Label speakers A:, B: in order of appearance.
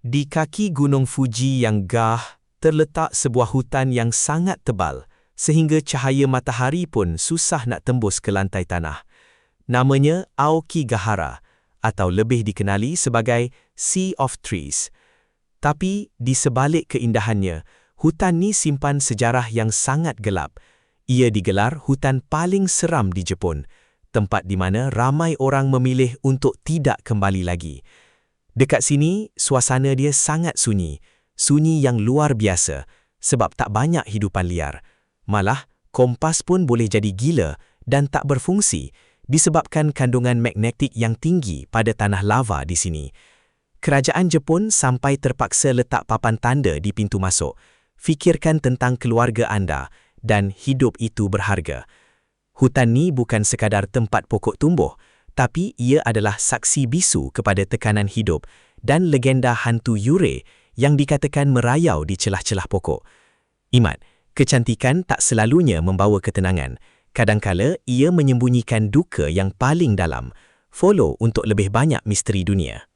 A: Di kaki Gunung Fuji yang gah, terletak sebuah hutan yang sangat tebal, sehingga cahaya matahari pun susah nak tembus ke lantai tanah. Namanya Aokigahara, atau lebih dikenali sebagai Sea of Trees. Tapi di sebalik keindahannya, hutan ni simpan sejarah yang sangat gelap. Ia digelar hutan paling seram di Jepun, tempat di mana ramai orang memilih untuk tidak kembali lagi. Dekat sini, suasana dia sangat sunyi. Sunyi yang luar biasa, sebab tak banyak hidupan liar. Malah, kompas pun boleh jadi gila dan tak berfungsi disebabkan kandungan magnetik yang tinggi pada tanah lava di sini. Kerajaan Jepun sampai terpaksa letak papan tanda di pintu masuk. Fikirkan tentang keluarga anda dan hidup itu berharga. Hutan ni bukan sekadar tempat pokok tumbuh, tapi ia adalah saksi bisu kepada tekanan hidup dan legenda hantu Yurei yang dikatakan merayau di celah-celah pokok. Ingat, kecantikan tak selalunya membawa ketenangan. Kadangkala ia menyembunyikan duka yang paling dalam. Follow untuk lebih banyak misteri dunia.